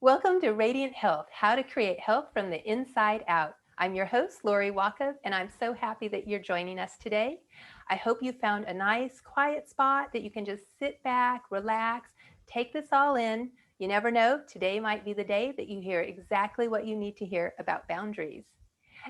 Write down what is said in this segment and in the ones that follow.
Welcome to Radiant Health, how to create health from the inside out. I'm your host, Lori Wakov, and I'm so happy that you're joining us today. I hope you found a nice, quiet spot that you can just sit back, relax, take this all in. You never know, today might be the day that you hear exactly what you need to hear about boundaries.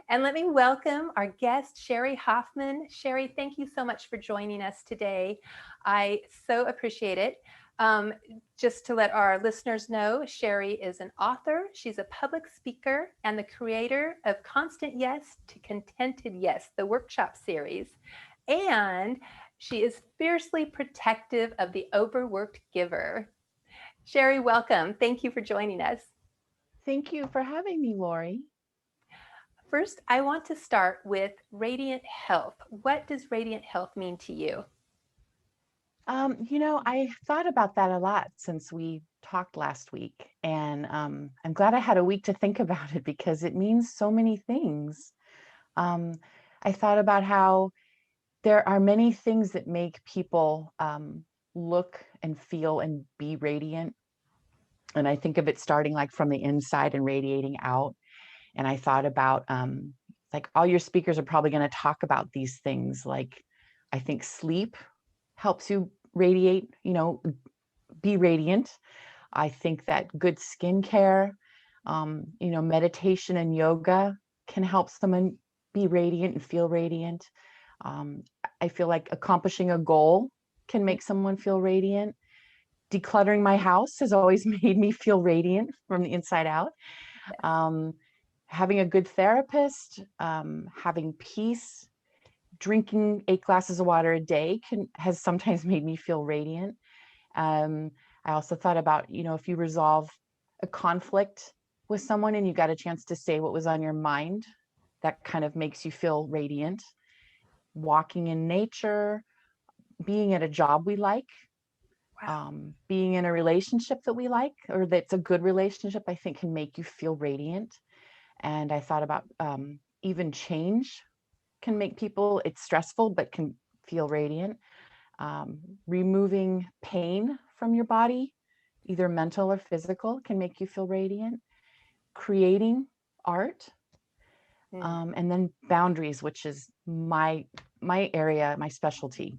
And let me welcome our guest, Sheri Hoffmann. Sheri, thank you so much for joining us today. I so appreciate it. Um, just to let our listeners know, Sheri is an author, she's a public speaker, and the creator of Constant Yes to Contented Yes, the workshop series. And she is fiercely protective of the overworked giver. Sheri, welcome. Thank you for joining us. Thank you for having me, Lori. First, I want to start with radiant health. What does radiant health mean to you? I thought about that a lot since we talked last week, and I'm glad I had a week to think about it because it means so many things. Um, I thought about how there are many things that make people look and feel and be radiant. And I think of it starting like from the inside and radiating out. And I thought about like all your speakers are probably going to talk about these things. Like I think sleep helps you radiate, be radiant. I think that good skincare, meditation and yoga can help someone be radiant and feel radiant. Um, I feel like accomplishing a goal can make someone feel radiant. Decluttering my house has always made me feel radiant from the inside out. Um, Having a good therapist, having peace, drinking 8 glasses of water a day has sometimes made me feel radiant. Um, I also thought about, if you resolve a conflict with someone and you got a chance to say what was on your mind, that kind of makes you feel radiant. Walking in nature, being at a job we like, Wow. being in a relationship that we like, or that's a good relationship, I think can make you feel radiant. And I thought about even change can make people, it's stressful, but can feel radiant. Removing pain from your body, either mental or physical, can make you feel radiant. Creating art, Mm. and then boundaries, which is my area, my specialty.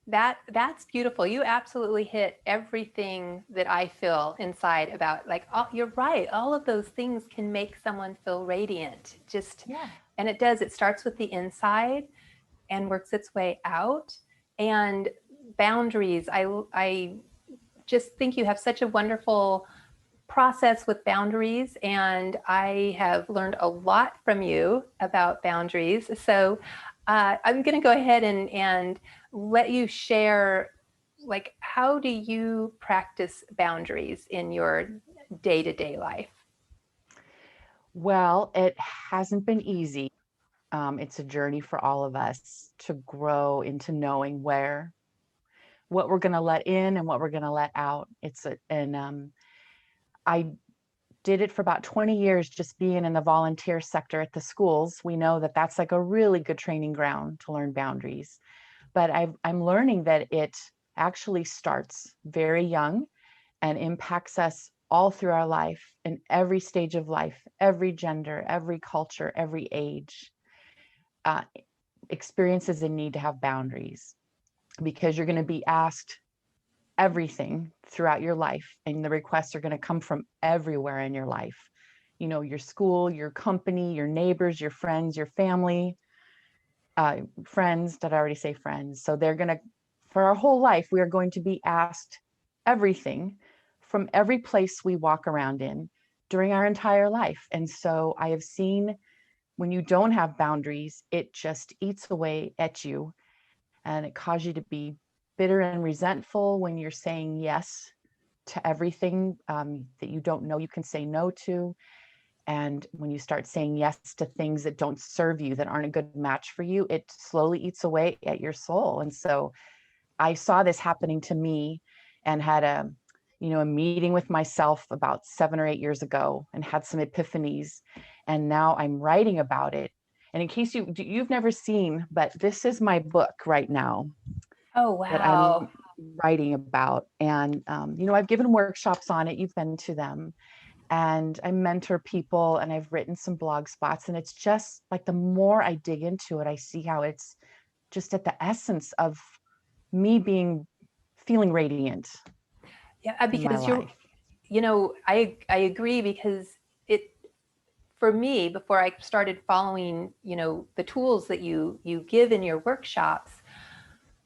That's beautiful. You absolutely hit everything that I feel inside about you're right. All of those things can make someone feel radiant. Just Yeah. and it does. It starts with the inside and works its way out. And boundaries. I just think you have such a wonderful process with boundaries, and I have learned a lot from you about boundaries. So I'm going to go ahead and let you share, like, how do you practice boundaries in your day-to-day life? Well, it hasn't been easy. It's a journey for all of us to grow into knowing what we're going to let in and what we're going to let out. I did it for about 20 years, just being in the volunteer sector at the schools. We know that that's like a really good training ground to learn boundaries. But I'm learning that it actually starts very young and impacts us all through our life, in every stage of life, every gender, every culture, every age. Uh, Experiences a need to have boundaries because you're going to be asked everything throughout your life, and the requests are going to come from everywhere in your life. Your school, your company, your neighbors, your friends, your family. Friends, did I already say friends? So they're going to, for our whole life, we are going to be asked everything from every place we walk around in during our entire life. And so I have seen when you don't have boundaries, it just eats away at you, and it causes you to be bitter and resentful when you're saying yes to everything that you don't know you can say no to. And when you start saying yes to things that don't serve you, that aren't a good match for you, it slowly eats away at your soul. And so I saw this happening to me and had a meeting with myself about 7 or 8 years ago and had some epiphanies. And now I'm writing about it. And in case you've never seen, but this is my book right now Oh, that I'm wow. writing about. And, I've given workshops on it. You've been to them. and I mentor people, and I've written some blog spots. And it's just like the more I dig into it, I see how it's just at the essence of me being feeling radiant Yeah, in my because life. I agree because it for me before I started following, the tools that you give in your workshops,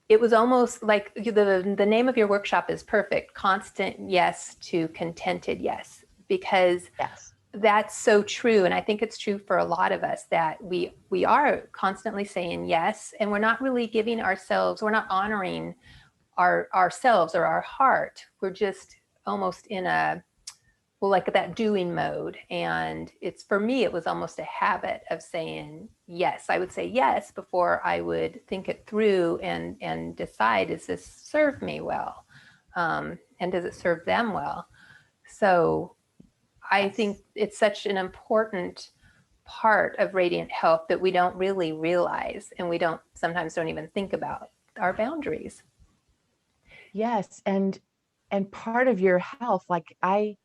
it was almost like the name of your workshop is perfect, constant yes to contented yes, because Yes. that's so true. And I think it's true for a lot of us that we are constantly saying yes, and we're not really giving ourselves, we're not honoring ourselves or our heart. We're just almost in a, well, like that doing mode. And it's, for me, it was almost a habit of saying yes. I would say yes before I would think it through and decide, does this serve me well, and does it serve them well? So I think Yes. it's such an important part of radiant health that we don't really realize, and we don't sometimes don't even think about our boundaries. Yes. And part of your health, like I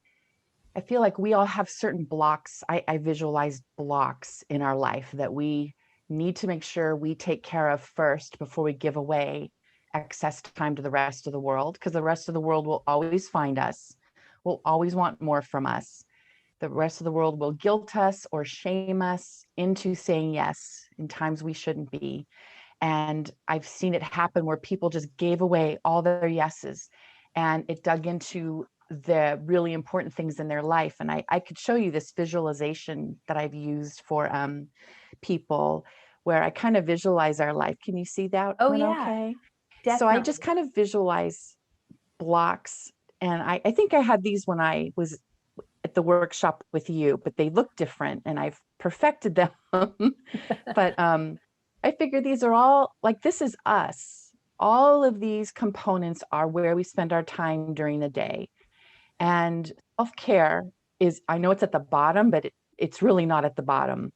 feel like we all have certain blocks. I visualize blocks in our life that we need to make sure we take care of first before we give away excess time to the rest of the world, because the rest of the world will always find us, will always want more from us. The rest of the world will guilt us or shame us into saying yes in times we shouldn't be. And I've seen it happen where people just gave away all their yeses, and it dug into the really important things in their life. And I could show you this visualization that I've used for people, where I kind of visualize our life. Can you see that Oh one yeah, okay? So I just definitely. kind of visualize blocks. And I think I had these when I was at the workshop with you, but they look different and I've perfected them. But I figure these are all like, this is us. All of these components are where we spend our time during the day. And self care is, I know it's at the bottom, but it's really not at the bottom.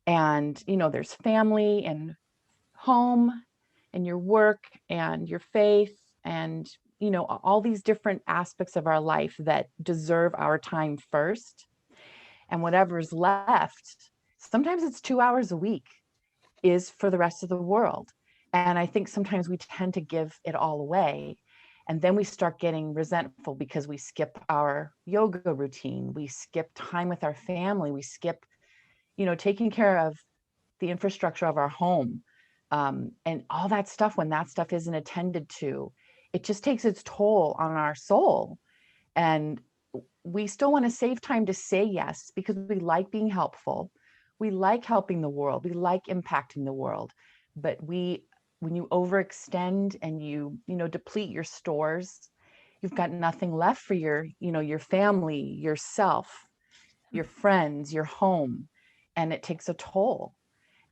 And, there's family and home and your work and your faith and, all these different aspects of our life that deserve our time first. And whatever's left, sometimes it's 2 hours a week, is for the rest of the world. And I think sometimes we tend to give it all away. And then we start getting resentful because we skip our yoga routine. We skip time with our family. We skip, taking care of the infrastructure of our home, and all that stuff. When that stuff isn't attended to, it just takes its toll on our soul. And we still want to save time to say yes because we like being helpful. We like helping the world. We like impacting the world. But when you overextend and you deplete your stores, you've got nothing left for your family, yourself, your friends, your home, and it takes a toll.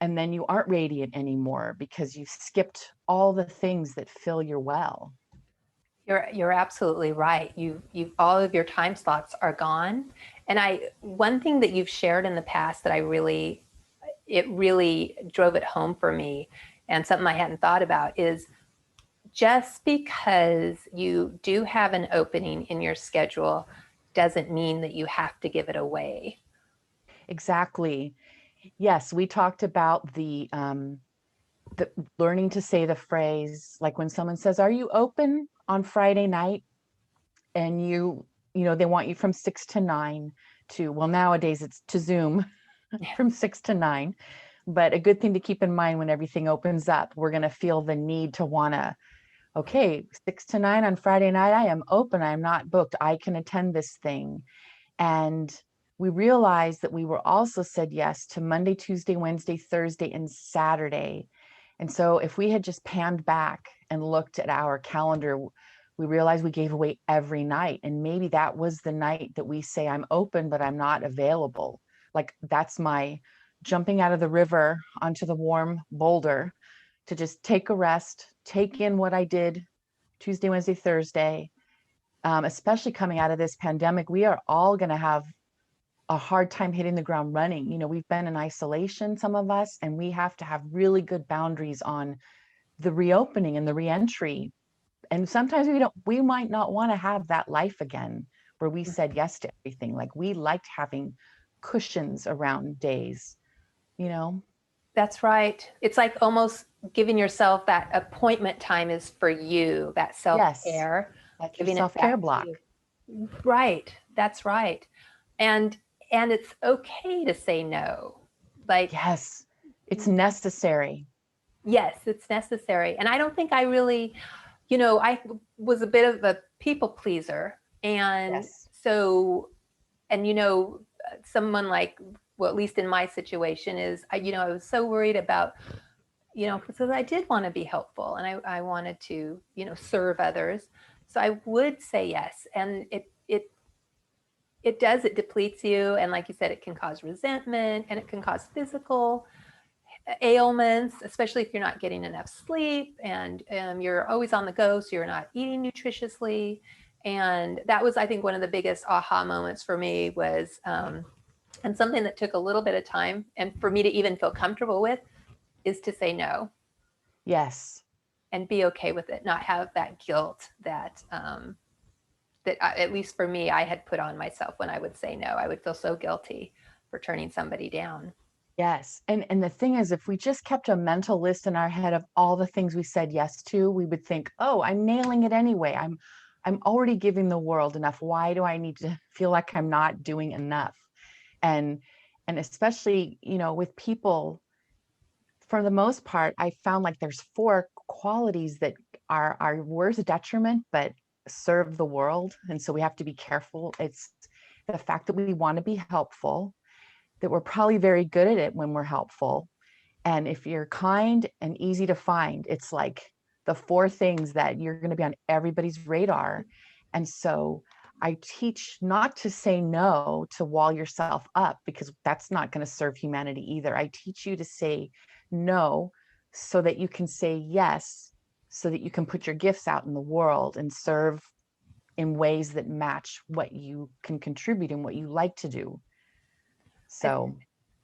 And then you aren't radiant anymore because you've skipped all the things that fill your well. You're absolutely right. You all of your time slots are gone. And one thing that you've shared in the past that it really drove it home for me, and something I hadn't thought about, is just because you do have an opening in your schedule doesn't mean that you have to give it away. Exactly. Yes, we talked about the learning to say the phrase, like when someone says, "Are you open on Friday night?" and they want you from 6 to 9, to, well, nowadays it's to Zoom from 6 to 9. But a good thing to keep in mind: when everything opens up, we're going to feel the need to want to, okay, 6 to 9 on Friday night, I am open. I'm not booked. I can attend this thing. And we realized that we were also said yes to Monday, Tuesday, Wednesday, Thursday, and Saturday. And so if we had just panned back and looked at our calendar, we realized we gave away every night. And maybe that was the night that we say, I'm open, but I'm not available. Like, that's my jumping out of the river onto the warm boulder to just take a rest, take in what I did Tuesday, Wednesday, Thursday. Especially coming out of this pandemic, we are all going to have a hard time hitting the ground running. We've been in isolation, some of us, and we have to have really good boundaries on the reopening and the reentry. And sometimes we might not want to have that life again, where we said yes to everything. Like we liked having cushions around days, you know? That's right. It's like almost giving yourself that appointment time is for you, that Yes. self-care, That's your giving it self-care back to block. you. Right. That's right. And and it's okay to say no. Like, Yes. It's necessary. yes, it's necessary. And I don't think I really, I was a bit of a people pleaser. And Yes. so, and someone like, well, at least in my situation is, I was so worried about, because I did want to be helpful and I wanted to, serve others. So I would say yes. And it depletes you. And like you said, it can cause resentment and it can cause physical ailments, especially if you're not getting enough sleep and you're always on the go, so you're not eating nutritiously. And that was, I think, one of the biggest aha moments for me was, and something that took a little bit of time and for me to even feel comfortable with, is to say no Yes. and be okay with it, not have that guilt that at least for me, I had put on myself when I would say no. I would feel so guilty for turning somebody down. Yes. And the thing is, if we just kept a mental list in our head of all the things we said yes to, we would think, oh, I'm nailing it anyway. I'm already giving the world enough. Why do I need to feel like I'm not doing enough? And and especially, with people, for the most part, I found like there's four qualities that are our worst detriment, but serve the world. And so we have to be careful. It's the fact that we want to be helpful, that we're probably very good at it when we're helpful. And if you're kind and easy to find, it's like the four things that you're going to be on everybody's radar. And so I teach not to say no to wall yourself up, because that's not going to serve humanity either. I teach you to say no so that you can say yes, so that you can put your gifts out in the world and serve in ways that match what you can contribute and what you like to do. So,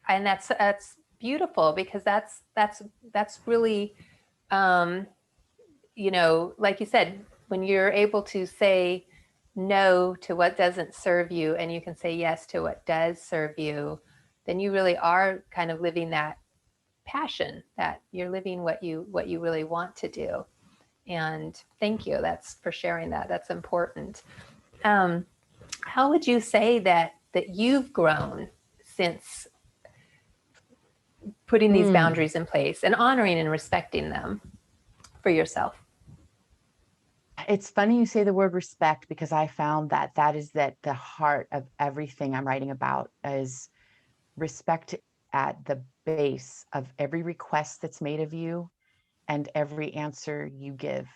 And that's beautiful because that's really, um, like you said, when you're able to say no to what doesn't serve you and you can say yes to what does serve you, then you really are kind of living that passion, that you're living what you really want to do. And thank you, that's for sharing that. That's important. um, how would you say that you've grown since putting these mm, boundaries in place and honoring and respecting them for yourself? it's funny you say the word respect, because I found that that is that the heart of everything I'm writing about is respect at the base of every request that's made of you and every answer you give.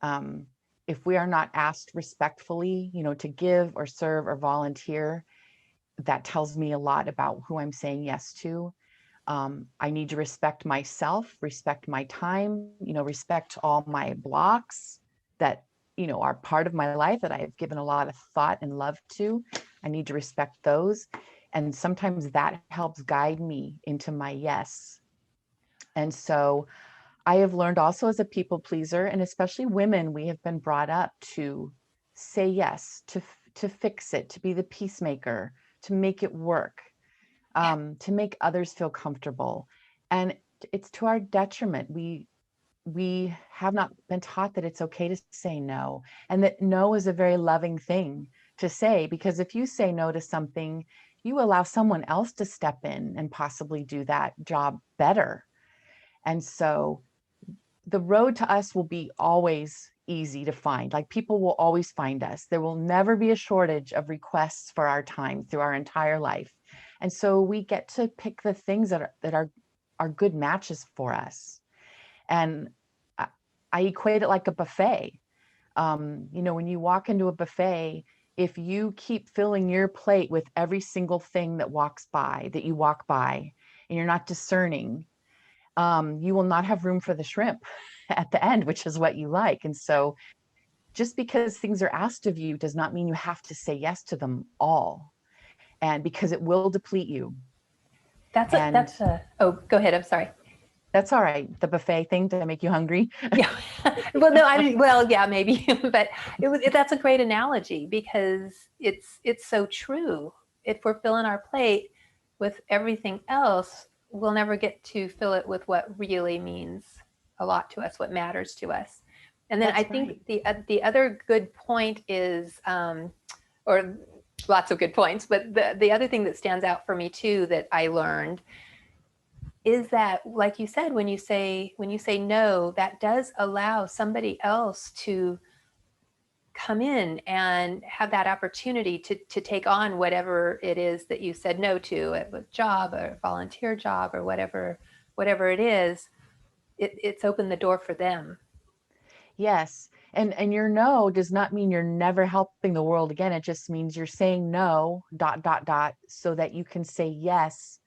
Um, if we are not asked respectfully, to give or serve or volunteer, that tells me a lot about who I'm saying yes to. I need to respect myself, respect my time, respect all my blocks that, are part of my life that I have given a lot of thought and love to. I need to respect those. And sometimes that helps guide me into my yes. And so I have learned also as a people pleaser, and especially women, we have been brought up to say yes, to fix it, to be the peacemaker, to make it work, to make others feel comfortable. And it's to our detriment. We have not been taught that it's okay to say no, and that no is a very loving thing to say, because if you say no to something, you allow someone else to step in and possibly do that job better. And so the road to us will be always easy to find. Like people will always find us. There will never be a shortage of requests for our time through our entire life. And so we get to pick the things that are good matches for us. And I equate it like a buffet. When you walk into a buffet, if you keep filling your plate with every single thing that you walk by, and you're not discerning, you will not have room for the shrimp at the end, which is what you like. And so just because things are asked of you does not mean you have to say yes to them all. And because it will deplete you. That's a And that's a oh, go ahead, I'm sorry. That's all right. The buffet thing to make you hungry. Yeah. Well, no, well, yeah, maybe, but that's a great analogy because it's so true. If we're filling our plate with everything else, we'll never get to fill it with what really means a lot to us, what matters to us. And then I That's think right. the other good point is, or lots of good points, but the other thing that stands out for me too that I learned is that, like you said, when you say no, that does allow somebody else to come in and have that opportunity to take on whatever it is that you said no to, a job or a volunteer job or whatever it is. It's opened the door for them. Yes. And your no does not mean you're never helping the world again. It just means you're saying no, dot, dot, dot, so that you can say yes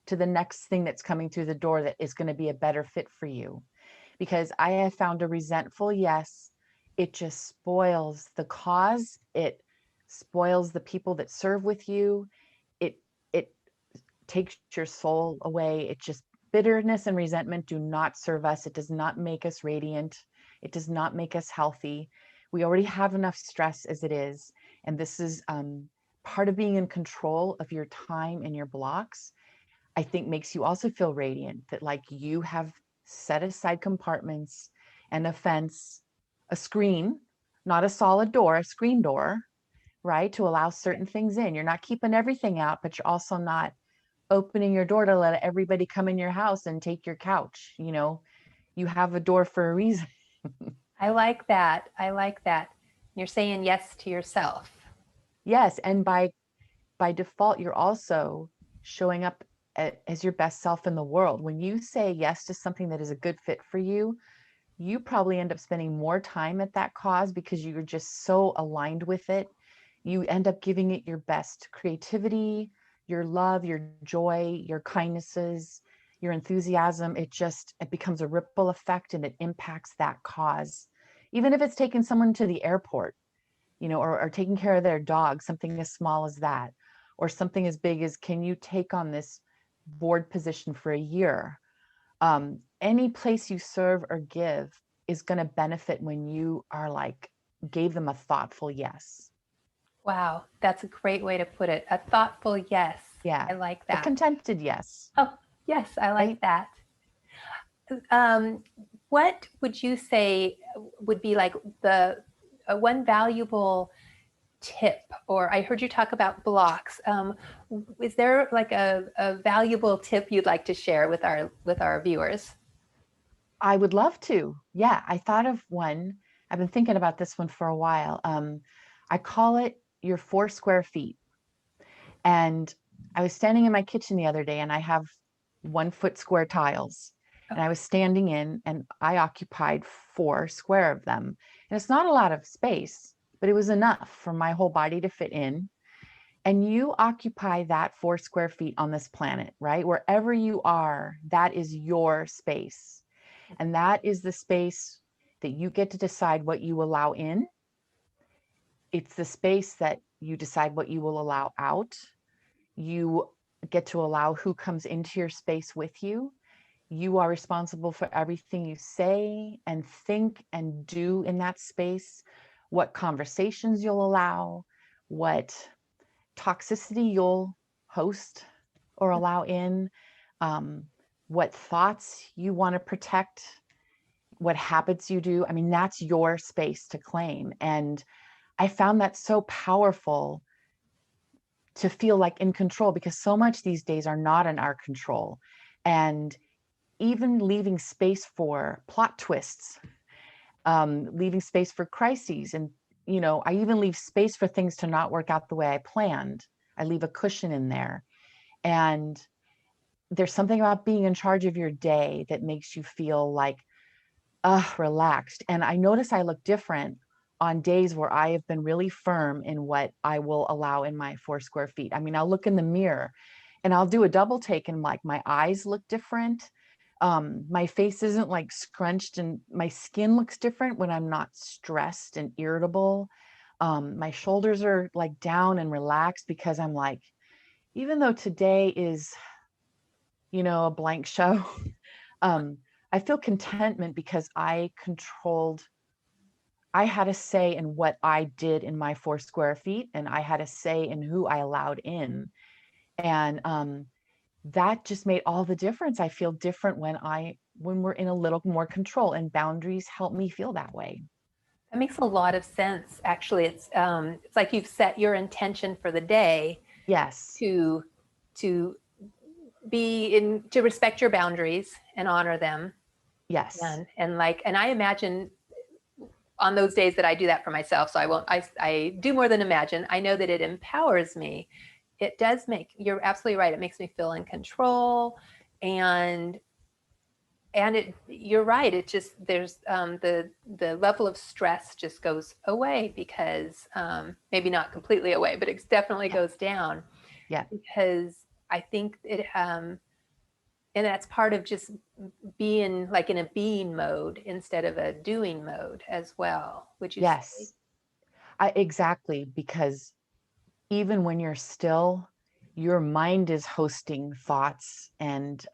to the next thing that's coming through the door that is going to be a better fit for you. Because I have found a resentful yes, it just spoils the cause. It spoils the people that serve with you. It takes your soul away. It just, bitterness and resentment do not serve us. It does not make us radiant. It does not make us healthy. We already have enough stress as it is. And this is part of being in control of your time and your blocks. I think makes you also feel radiant, that like you have set aside compartments and a fence, a screen, not a solid door, a screen door, right? To allow certain things in. You're not keeping everything out, but you're also not opening your door to let everybody come in your house and take your couch. You have a door for a reason. I like that. I like that. You're saying yes to yourself. Yes, and by default, you're also showing up as your best self in the world. When you say yes to something that is a good fit for you, you probably end up spending more time at that cause because you're just so aligned with it. You end up giving it your best creativity, your love, your joy, your kindnesses, your enthusiasm. It becomes a ripple effect and it impacts that cause. Even if it's taking someone to the airport, or taking care of their dog, something as small as that, or something as big as, can you take on this board position for a year? Any place you serve or give is going to benefit when you are like, gave them a thoughtful yes. Wow, that's a great way to put it. A thoughtful yes. Yeah. I like A that. contented yes, Oh, yes, I like right? that. Um, what would you say would be like the one valuable tip? Or I heard you talk about blocks. Is there like a valuable tip you'd like to share with our viewers? I would love to. Yeah, I thought of one. I've been thinking about this one for a while. I call it your 4 square feet. And I was standing in my kitchen the other day and I have 1 foot square tiles. And I was standing in and I occupied 4 square of them. And it's not a lot of space, but it was enough for my whole body to fit in. And you occupy that 4 square feet on this planet, right? Wherever you are, that is your space. And that is the space that you get to decide what you allow in. It's the space that you decide what you will allow out. You get to allow who comes into your space with you. You are responsible for everything you say and think and do in that space, what conversations you'll allow, what toxicity you'll host or allow in, um, what thoughts you want to protect, what habits you do. I mean, that's your space to claim. And I found that so powerful to feel like in control, because so much these days are not in our control. And even leaving space for plot twists, leaving space for crises. And, I even leave space for things to not work out the way I planned. I leave a cushion in there. And there's something about being in charge of your day that makes you feel like, relaxed. And I notice I look different on days where I have been really firm in what I will allow in my 4 square feet. I mean, I'll look in the mirror and I'll do a double take and like my eyes look different. My face isn't like scrunched and my skin looks different when I'm not stressed and irritable. My shoulders are like down and relaxed because I'm like, even though today is, a blank show, I feel contentment because I had a say in what I did in my 4 square feet, and I had a say in who I allowed in. And that just made all the difference. I feel different when we're in a little more control, and boundaries help me feel that way. That makes a lot of sense. Actually, it's like you've set your intention for the day Yes. to to be in to respect your boundaries and honor them. Yes. And I imagine on those days that I do that for myself, so I won't I do more than imagine. I know that it empowers me. It does make, you're absolutely right. It makes me feel in control, and you're right. It just, there's the level of stress just goes away, because maybe not completely away, but it definitely Yeah. goes down, Yeah. because I think it and that's part of just being like in a being mode instead of a doing mode as well. Would you say? Yes. Exactly, because even when you're still, your mind is hosting thoughts. And,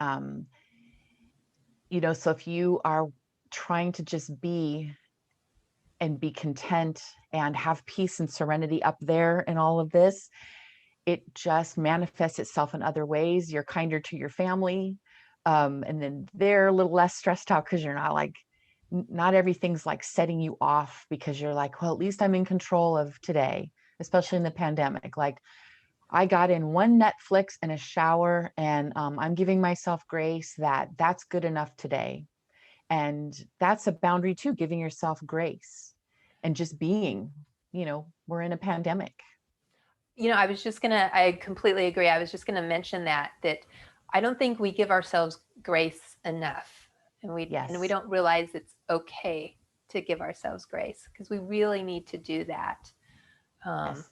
so if you are trying to just be and be content and have peace and serenity up there in all of this, it just manifests itself in other ways. You're kinder to your family. And then they're a little less stressed out because you're not like, not everything's like setting you off, because you're like, well, at least I'm in control of today, especially in the pandemic. Like, I got in one Netflix and a shower, and I'm giving myself grace that that's good enough today. And that's a boundary too, giving yourself grace and just being, we're in a pandemic. I completely agree. I was just gonna mention that I don't think we give ourselves grace enough, and we Yes. don't realize it's okay to give ourselves grace, because we really need to do that. Um, Yes.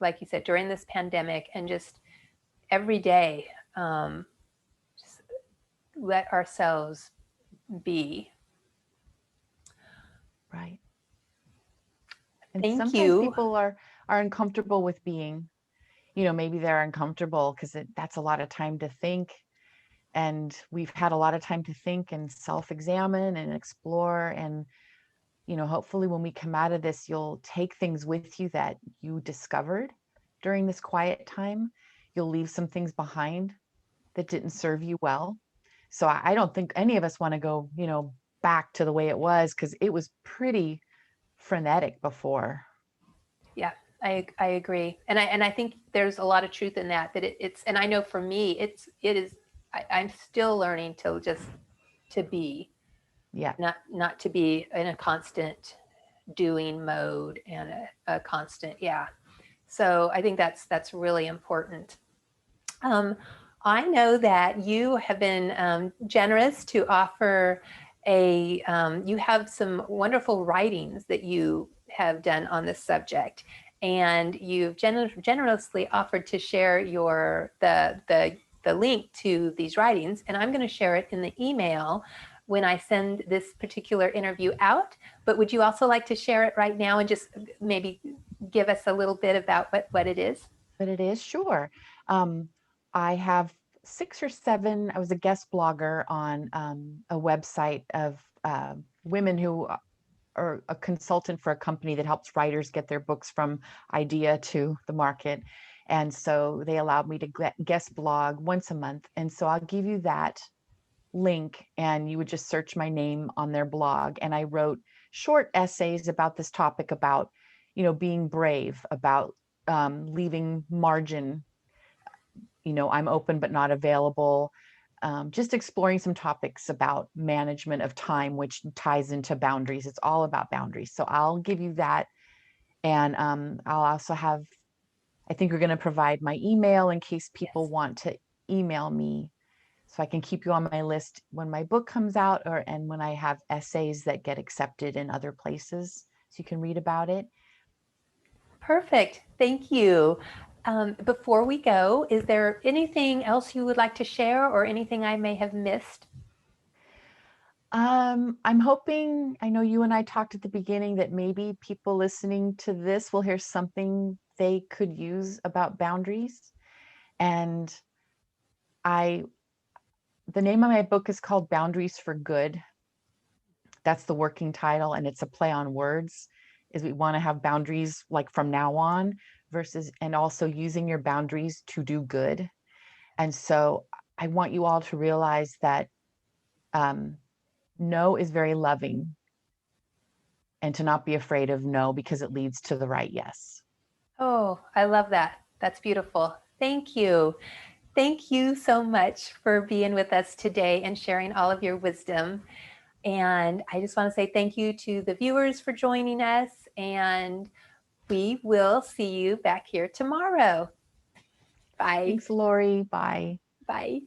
like you said, during this pandemic, and just every day, just let ourselves be. Right. And Thank sometimes you. people are uncomfortable with being, maybe they're uncomfortable because that's a lot of time to think. And we've had a lot of time to think and self-examine and explore. And, hopefully when we come out of this, you'll take things with you that you discovered during this quiet time. You'll leave some things behind that didn't serve you well. So I don't think any of us want to go, back to the way it was, because it was pretty frenetic before. Yeah, I agree, and I think there's a lot of truth in that. It's, and I know for me, it is. I'm still learning to just to be, Yeah. not to be in a constant doing mode, and a constant, yeah. So I think that's really important. Um, I know that you have been generous to offer you have some wonderful writings that you have done on this subject, and you've generously offered to share the link to these writings, and I'm going to share it in the email when I send this particular interview out. But would you also like to share it right now, and just maybe give us a little bit about what it is? But it is, sure. Um, I have 6 or 7. I was a guest blogger on a website of women who are a consultant for a company that helps writers get their books from idea to the market. And so they allowed me to guest blog once a month. And so I'll give you that link, and you would just search my name on their blog. And I wrote short essays about this topic, about, being brave, about leaving margin, I'm open but not available. Just exploring some topics about management of time, which ties into boundaries. It's all about boundaries. So I'll give you that. And I'll also have, I think we're going to provide my email in case people Yes. want to email me, so I can keep you on my list when my book comes out, and when I have essays that get accepted in other places, so you can read about it. Perfect. Thank you. Before we go, is there anything else you would like to share, or anything I may have missed? I'm hoping, I know you and I talked at the beginning, that maybe people listening to this will hear something they could use about boundaries. And I The name of my book is called Boundaries for Good. That's the working title, and it's a play on words. Is we want to have boundaries like from now on versus, and also using your boundaries to do good. And so I want you all to realize that um, no is very loving, and to not be afraid of no because it leads to the right yes. Oh, I love that. That's beautiful. Thank you. Thank you so much for being with us today and sharing all of your wisdom. And I just want to say thank you to the viewers for joining us. And we will see you back here tomorrow. Bye. Thanks, Lori. Bye. Bye.